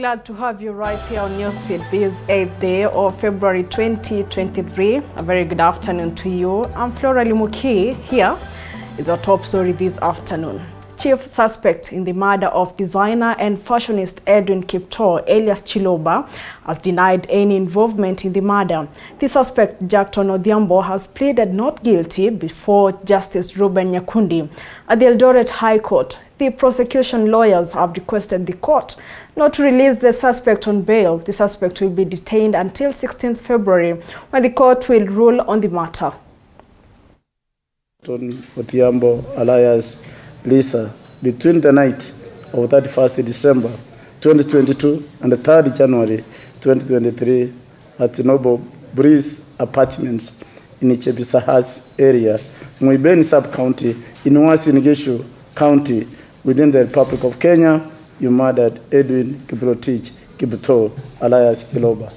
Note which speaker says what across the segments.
Speaker 1: Glad to have you right here on Newsfeed this 8th day of February 2023. A very good afternoon to you. I'm Flora Limuki. Here is our top story this afternoon. Chief suspect in the murder of designer and fashionist Edwin Kiptoo, alias Chiloba, has denied any involvement in the murder. The suspect, Jackton Odhiambo, has pleaded not guilty before Justice Ruben Nyakundi. At the Eldoret High Court, the prosecution lawyers have requested the court not to release the suspect on bail. The suspect will be detained until 16th February, when the court will rule on the matter.
Speaker 2: Odhiambo, alias Lisa, between the night of 31st December 2022 and the 3rd January 2023 at Noble Breeze Apartments in Chebisahas area, Muibeni Sub-County, in Uasin Gishu County, within the Republic of Kenya, you murdered Edwin Kiptoo, alias Chiloba.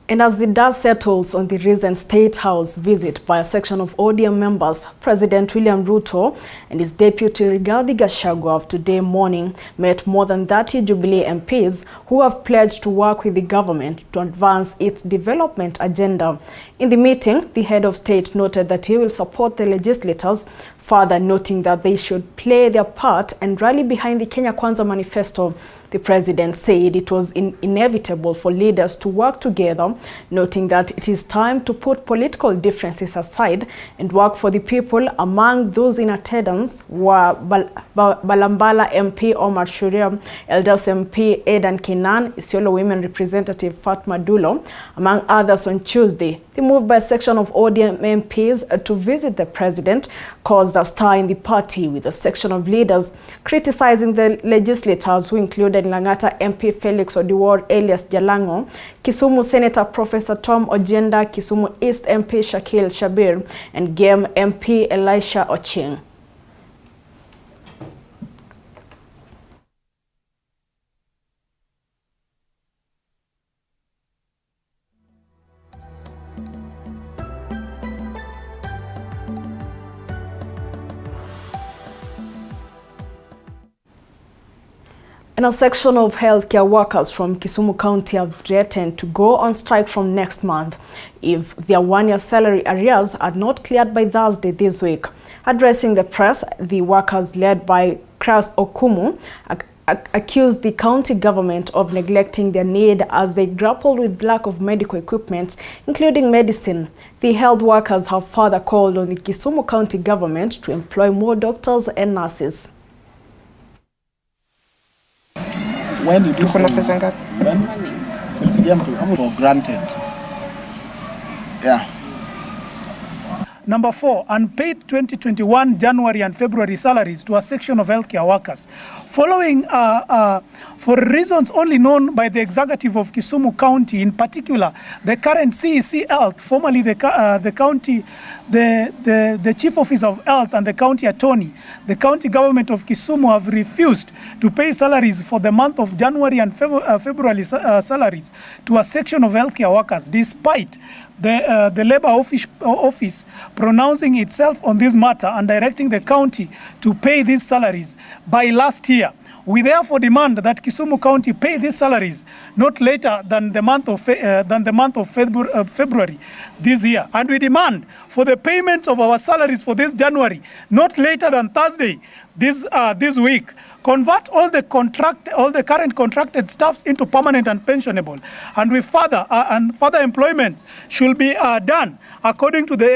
Speaker 1: And as the dust settles on the recent State House visit by a section of ODM members, President William Ruto and his deputy Rigathi Gachagua of today morning met more than 30 Jubilee MPs who have pledged to work with the government to advance its development agenda. In the meeting, the head of state noted that he will support the legislators, further noting that they should play their part and rally behind the Kenya Kwanza manifesto. The president said it was inevitable for leaders to work together, noting that it is time to put political differences aside and work for the people. Among those in attendance were Balambala MP Omar Shuria, Elders MP Aidan Kenan, Isiolo Women Representative Fatma Dulo, among others. On Tuesday, the move by a section of ODM MPs to visit the president caused a stir in the party, with a section of leaders criticizing the legislators who included Langata MP Felix Odiwuor alias Jalango, Kisumu Senator Professor Tom Ojenda, Kisumu East MP Shakil Shabir, and Game MP Elisha Ocheng. And a section of healthcare workers from Kisumu County have threatened to go on strike from next month if their one-year salary arrears are not cleared by Thursday this week. Addressing the press, the workers led by Kras Okumu accused the county government of neglecting their need as they grapple with lack of medical equipment, including medicine. The health workers have further called on the Kisumu County government to employ more doctors and nurses.
Speaker 3: When you do for granted. Yeah.
Speaker 4: Number 4, unpaid 2021 January and February salaries to a section of healthcare workers. Following, for reasons only known by the executive of Kisumu County, in particular, the current CEC Health, formerly the Chief Officer of Health and the county attorney, the county government of Kisumu have refused to pay salaries for the month of January and February salaries to a section of healthcare workers, despite the Labour office pronouncing itself on this matter and directing the county to pay these salaries by last year. We therefore demand that Kisumu County pay these salaries not later than the month of February this year, and we demand for the payment of our salaries for this January not later than Thursday this week. Convert all the current contracted staffs into permanent and pensionable, and we further employment should be done according to the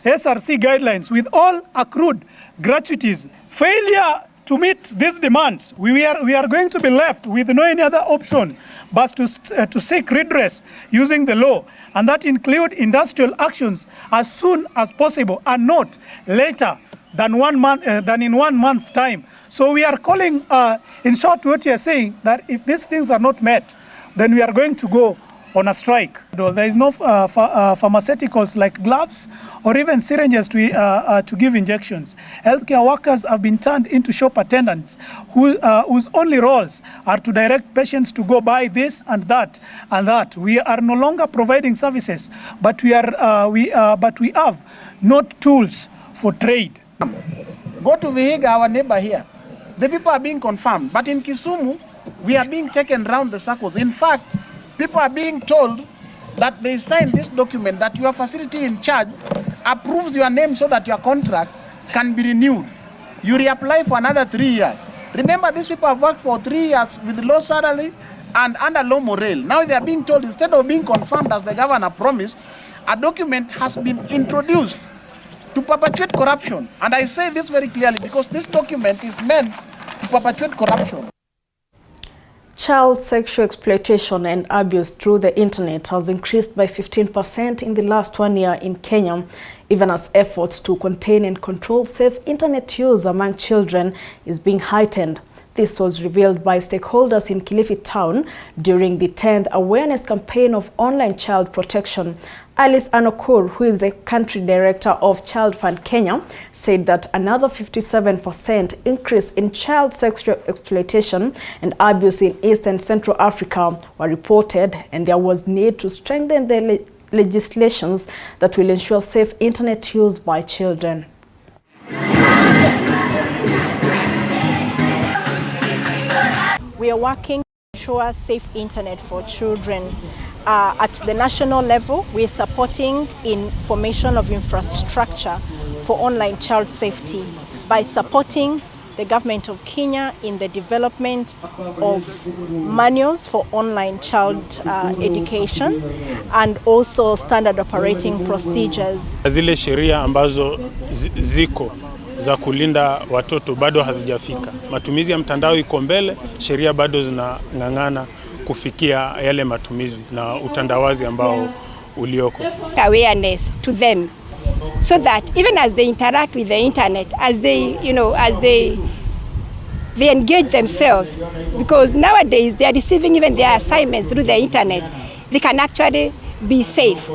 Speaker 4: SRC guidelines with all accrued gratuities. Failure to meet these demands, we are going to be left with no any other option but to seek redress using the law, and that include industrial actions as soon as possible and not later than in 1 month's time. So we are calling, in short, what we are saying, that if these things are not met, then we are going to go on a strike. There is no pharmaceuticals like gloves or even syringes to give injections. Healthcare workers have been turned into shop attendants whose only roles are to direct patients to go buy this and that and that. We are no longer providing services, but we have not tools for trade.
Speaker 3: Go to Vihiga, our neighbor here. The people are being confirmed. But in Kisumu, we are being taken round the circles. In fact, people are being told that they signed this document that your facility in charge approves your name so that your contract can be renewed. You reapply for another 3 years. Remember, these people have worked for 3 years with low salary and under low morale. Now they are being told, instead of being confirmed as the governor promised, a document has been introduced to perpetuate corruption. And I say this very clearly because this document is meant to perpetuate corruption.
Speaker 1: Child sexual exploitation and abuse through the internet has increased by 15% in the last 1 year in Kenya, even as efforts to contain and control safe internet use among children is being heightened. This was revealed by stakeholders in Kilifi town during the 10th awareness campaign of online child protection. Alice Anokur, who is the country director of Child Fund Kenya, said that another 57% increase in child sexual exploitation and abuse in East and Central Africa were reported, and there was need to strengthen the legislations that will ensure safe internet use by children.
Speaker 5: We are working to ensure safe internet for children. At the national level, we are supporting in formation of infrastructure for online child safety by supporting the government of Kenya in the development of manuals for online child education and also standard operating procedures.
Speaker 6: Zile sheria ambazo ziko za kulinda watoto bado hazijafika. Matumizi ya mtandao iko mbele, sheria bado zinang'ang'ana kufikia yale matumizi na utandawazi ambao ulioko.
Speaker 7: Awareness to them so that even as they interact with the internet, as they, they engage themselves, because nowadays they are receiving even their assignments through the internet, they can actually be safe.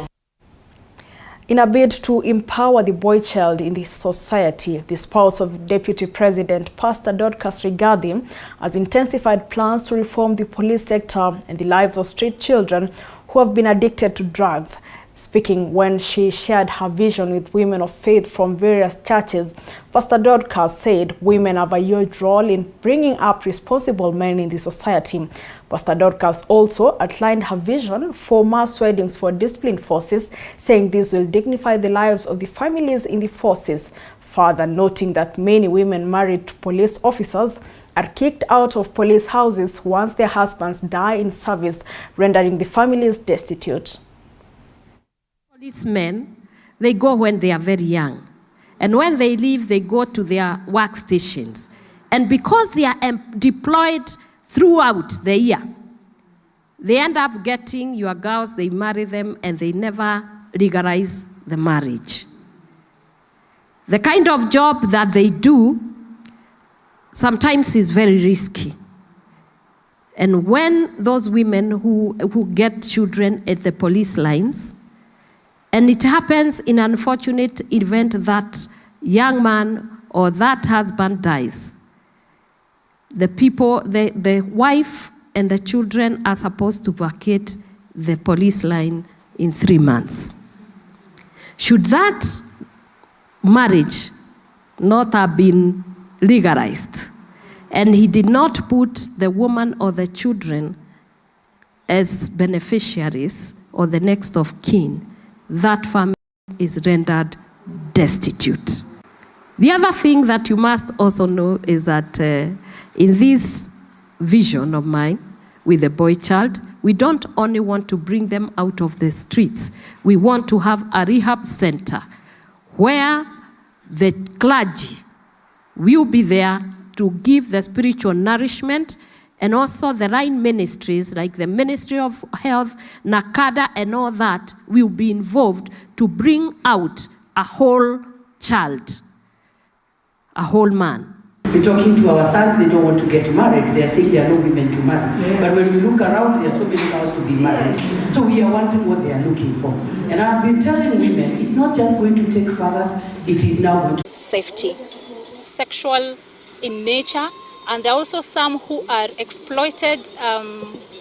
Speaker 1: In a bid to empower the boy child in the society, the spouse of Deputy President Pastor Dorcas Rigathi has intensified plans to reform the police sector and the lives of street children who have been addicted to drugs. Speaking when she shared her vision with women of faith from various churches, Pastor Dorcas said women have a huge role in bringing up responsible men in the society. Pastor Dorcas also outlined her vision for mass weddings for disciplined forces, saying this will dignify the lives of the families in the forces, further noting that many women married to police officers are kicked out of police houses once their husbands die in service, rendering the families destitute.
Speaker 8: Policemen, they go when they are very young. And when they leave, they go to their workstations. And because they are deployed throughout the year, they end up getting your girls, they marry them, and they never legalize the marriage. The kind of job that they do sometimes is very risky. And when those women who get children at the police lines, and it happens in an unfortunate event that young man or that husband dies, the wife and the children are supposed to vacate the police line in 3 months. Should that marriage not have been legalized, and he did not put the woman or the children as beneficiaries or the next of kin, that family is rendered destitute. The other thing that you must also know is that in this vision of mine with the boy child, we don't only want to bring them out of the streets. We want to have a rehab center where the clergy will be there to give the spiritual nourishment, and also the right ministries like the Ministry of Health, NACADA, and all that will be involved to bring out a whole child, a whole man.
Speaker 9: We're talking to our sons, they don't want to get married. They are saying there are no women to marry. Yes. But when we look around, there are so many girls to be married. Yes. So we are wondering what they are looking for. And I've been telling women, it's not just going to take fathers, it is now going to...
Speaker 10: Safety. Sexual in nature. And there are also some who are exploited,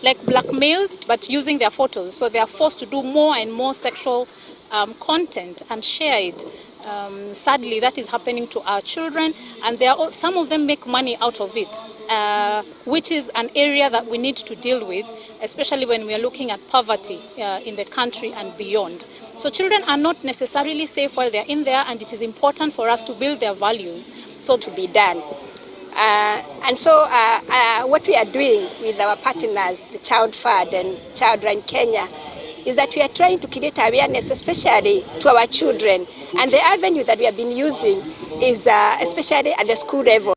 Speaker 10: like blackmailed, but using their photos. So they are forced to do more and more sexual content and share it Sadly, that is happening to our children, and some of them make money out of it, which is an area that we need to deal with, especially when we are looking at poverty in the country and beyond. So children are not necessarily safe while they're in there, and it is important for us to build their values so to be done.
Speaker 7: And so what we are doing with our partners, the Child Fund and Children Kenya, is that we are trying to create awareness, especially to our children. And the avenue that we have been using is especially at the school level.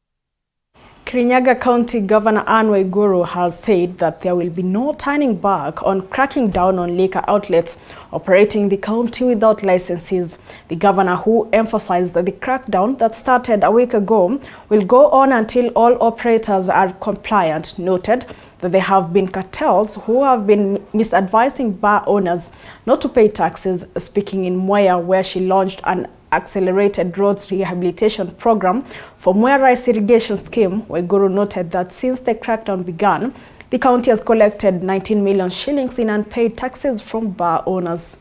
Speaker 1: Kirinyaga County Governor Anne Waiguru has said that there will be no turning back on cracking down on liquor outlets operating the county without licenses. The governor, who emphasized that the crackdown that started a week ago will go on until all operators are compliant, noted that there have been cartels who have been misadvising bar owners not to pay taxes. Speaking in Mwea, where she launched an accelerated roads rehabilitation program for Mwea Rice Irrigation Scheme, Waiguru noted that since the crackdown began, the county has collected 19 million shillings in unpaid taxes from bar owners.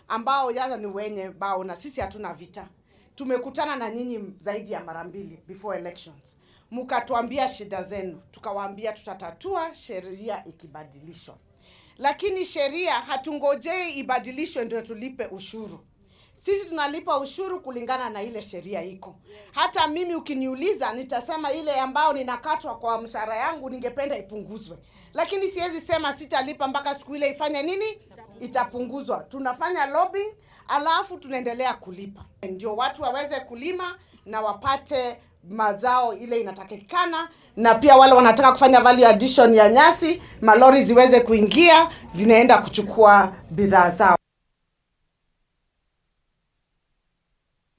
Speaker 11: Ambao yaza ni wenye bao na sisi hatuna vita. Tumekutana na nyinyi zaidi ya mara mbili before elections. Mukatuambia shida zenu, tukawaambia tutatatua sheria ikibadilishwa. Lakini sheria hatungojei ibadilishwe ndio tulipe ushuru. Sisi tunalipa ushuru kulingana na ile sheria iko. Hata mimi ukiniuliza nitasema ile ambao ninakatwa kwa mshahara yangu ningependa ipunguzwe. Lakini siwezi sema sitalipa mpaka siku ile ifanye nini? Itapunguzwa. Tunafanya lobbying alafu tunaendelea kulipa. Ndio watu waweze kulima na wapate mazao ile inatakikana, na pia wale wanataka kufanya value addition ya nyasi, malori ziweze kuingia, zinaenda kuchukua bidhaa zao.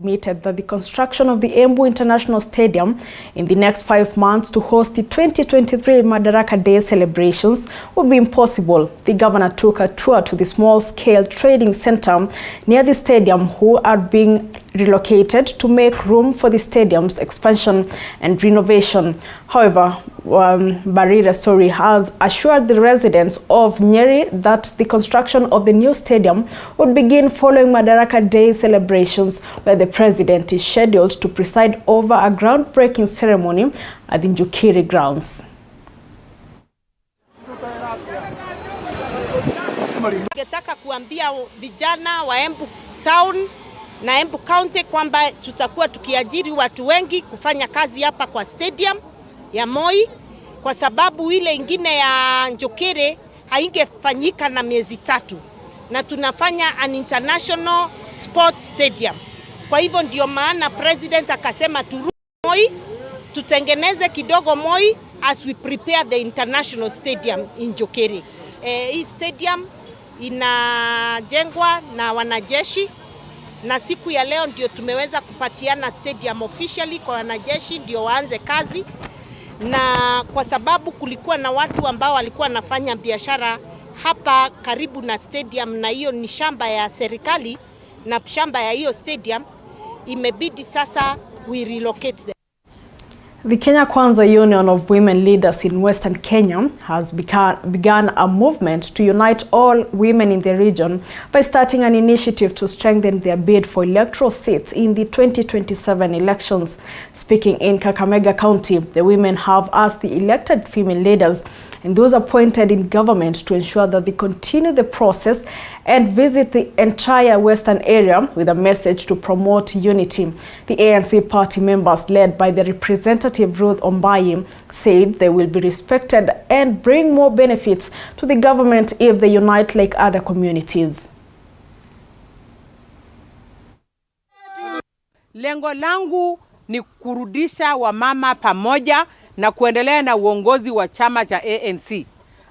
Speaker 1: Admitted that the construction of the Embu International Stadium in the next 5 months to host the 2023 Madaraka Day celebrations would be impossible. The governor took a tour to the small-scale trading center near the stadium, who are being relocated to make room for the stadium's expansion and renovation. However, Barira Sori has assured the residents of Nyeri that the construction of the new stadium would begin following Madaraka Day celebrations, where the president is scheduled to preside over a groundbreaking ceremony at the Njukiri grounds.
Speaker 12: Ningetaka kuambia vijana wa Embu Town na Embu County kwamba tutakuwa tukiajiri watu wengi kufanya kazi hapa kwa stadium ya Moi, kwa sababu ile ingine ya Njukiri haingefanyika na miezi 3, na tunafanya an international sports stadium. Kwa hivyo ndio maana president akasema turudi Moi, tutengeneze kidogo Moi as we prepare the international stadium in Njukiri. Hii stadium inajengwa na wanajeshi, na siku ya leo ndio tumeweza kupatiana stadium officially kwa wanajeshi ndio waanze kazi. Na kwa sababu kulikuwa na watu ambao walikuwa wanafanya biashara hapa karibu na stadium, na hiyo ni shamba ya serikali na shamba ya hiyo stadium, imebidi sasa we relocate them.
Speaker 1: The Kenya Kwanza Union of Women Leaders in Western Kenya has begun a movement to unite all women in the region by starting an initiative to strengthen their bid for electoral seats in the 2027 elections. Speaking in Kakamega County, the women have asked the elected female leaders and those appointed in government to ensure that they continue the process and visit the entire western area with a message to promote unity. The ANC party members, led by the representative Ruth Ombayi, said they will be respected and bring more benefits to the government if they unite like other communities.
Speaker 13: Lengo langu ni kurudisha wamama pamoja na kuendelea na uongozi wa chama cha ANC.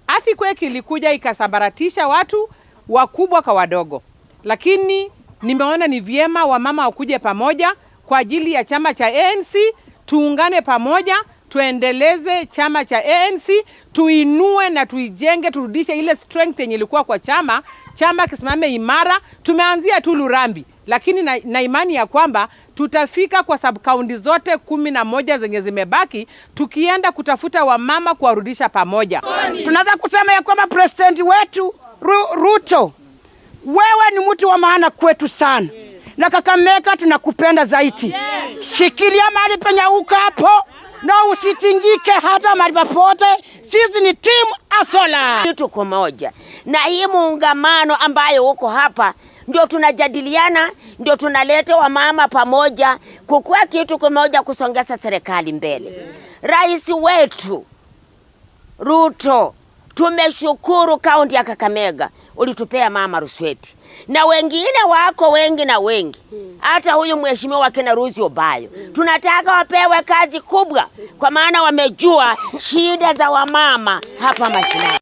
Speaker 13: Earthquake ilikuja ikasambaratisha watu wakubwa kwa wadogo, lakini nimeona ni vyema wamama wakuje pamoja kwa ajili ya chama cha ANC. Tuungane pamoja, tuendeleze chama cha ANC, tuinue na tuijenge, turudishe ile strength yenye ilikuwa kwa chama kisimame imara. Tumeanzia tu Lurambi, lakini na imani ya kwamba tutafika kwa sub-county zote 11 zenye zimebaki, tukienda kutafuta wamama kuwarudisha pamoja.
Speaker 14: Tunaweza kusema ya kwamba president wetu Ruto wewe ni mtu wa maana kwetu sana. Na Kakamega tunakupenda zaidi. Shikilia mahali penye uko hapo na usitingike hata mahali popote. Sisi ni team Asola.
Speaker 15: Tuko moja. Na hii muungamano ambayo uko hapa ndio tunajadiliana, ndio tunaleta wamama pamoja kukua kitu kimoja kusongeza serikali mbele. Rais wetu Ruto, tumeshukuru kaunti ya Kakamega ulitupea mama Rusweti. Na wengine wako wengi na wengi. Hata huyu mheshimiwa wa Kena Ruzi Obayo. Tunataka wapewe kazi kubwa kwa maana wamejua shida za wamama hapa mashinani.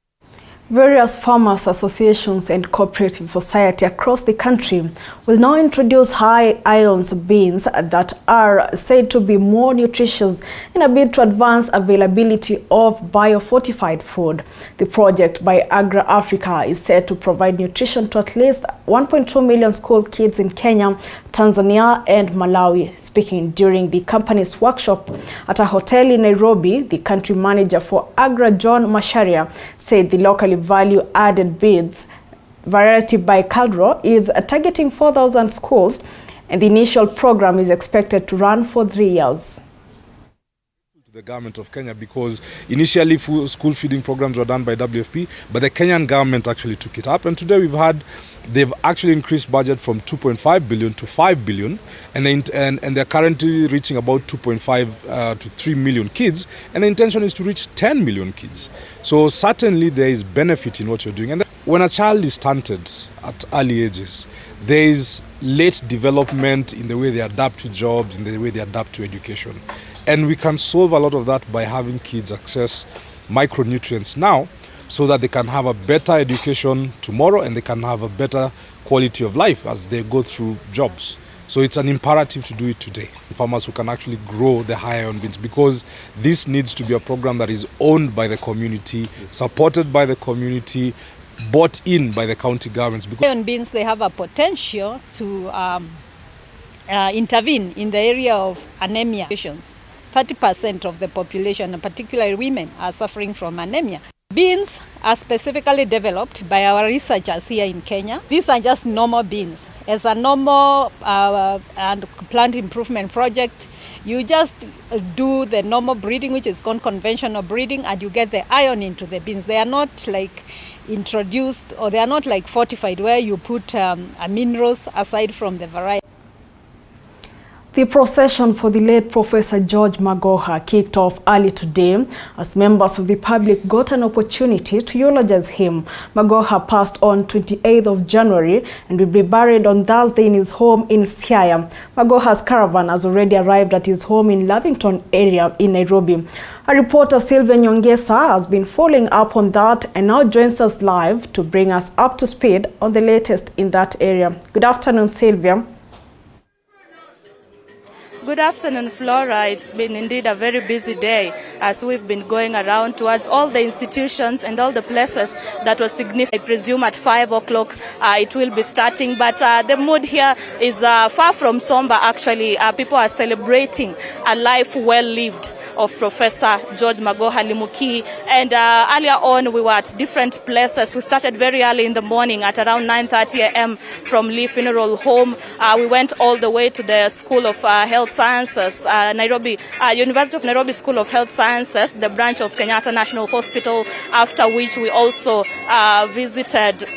Speaker 1: Various farmers associations and cooperative society across the country will now introduce high ions beans that are said to be more nutritious in a bid to advance availability of biofortified food. The project by Agra Africa is said to provide nutrition to at least 1.2 million school kids in Kenya, Tanzania and Malawi. Speaking during the company's workshop at a hotel in Nairobi, the country manager for Agra, John Masharia, said the locally value-added beans variety by Caldro is targeting 4,000 schools, and the initial program is expected to run for 3 years.
Speaker 16: The government of Kenya, because initially school feeding programs were done by WFP, but the Kenyan government actually took it up, and today they've actually increased budget from 2.5 billion to 5 billion, and they're currently reaching about 2.5 to 3 million kids, and the intention is to reach 10 million kids. So certainly there is benefit in what you're doing. And when a child is stunted at early ages, there is late development in the way they adapt to jobs, in the way they adapt to education. And we can solve a lot of that by having kids access micronutrients now so that they can have a better education tomorrow and they can have a better quality of life as they go through jobs. So it's an imperative to do it today. Farmers who can actually grow the high iron beans, because this needs to be a program that is owned by the community, supported by the community, bought in by the county governments.
Speaker 17: Because iron beans, they have a potential to intervene in the area of anemia. 30% of the population, and particularly women, are suffering from anemia. Beans are specifically developed by our researchers here in Kenya. These are just normal beans. As a normal and plant improvement project, you just do the normal breeding, which is called conventional breeding, and you get the iron into the beans. They are not like introduced, or they are not like fortified where you put minerals aside from the variety.
Speaker 1: The procession for the late Professor George Magoha kicked off early today as members of the public got an opportunity to eulogize him. Magoha passed on 28th of January and will be buried on Thursday in his home in Siaya. Magoha's caravan has already arrived at his home in Lavington area in Nairobi. Our reporter Sylvia Nyongesa has been following up on that and now joins us live to bring us up to speed on the latest in that area. Good afternoon, Sylvia.
Speaker 18: Good afternoon, Flora. It's been indeed a very busy day as we've been going around towards all the institutions and all the places that was significant. I presume at 5 o'clock it will be starting, but the mood here is far from somber, actually. People are celebrating a life well lived of Professor George Magoha Limuki. And earlier on, we were at different places. We started very early in the morning at around 9:30 a.m. from Lee Funeral Home. We went all the way to the School of Health Sciences, University of Nairobi School of Health Sciences, the branch of Kenyatta National Hospital, after which we also visited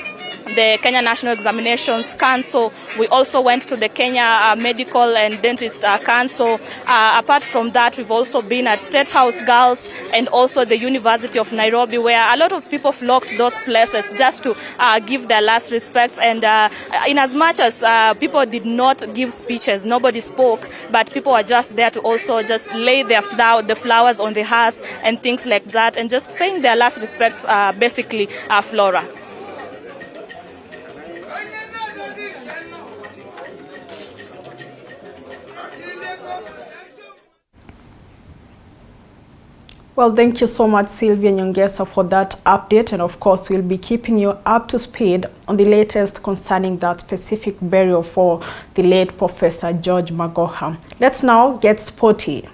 Speaker 18: the Kenya National Examinations Council. We also went to the Kenya Medical and Dentist Council. Apart from that, we've also been at State House Girls and also the University of Nairobi, where a lot of people flocked to those places just to give their last respects. And in as much as people did not give speeches, nobody spoke, but people were just there to also just lay the flowers on the hearse and things like that, and just paying their last respects, basically, Flora.
Speaker 1: Well, thank you so much, Sylvia Nyongesa, for that update. And of course, we'll be keeping you up to speed on the latest concerning that specific burial for the late Professor George Magoha. Let's now get sporty.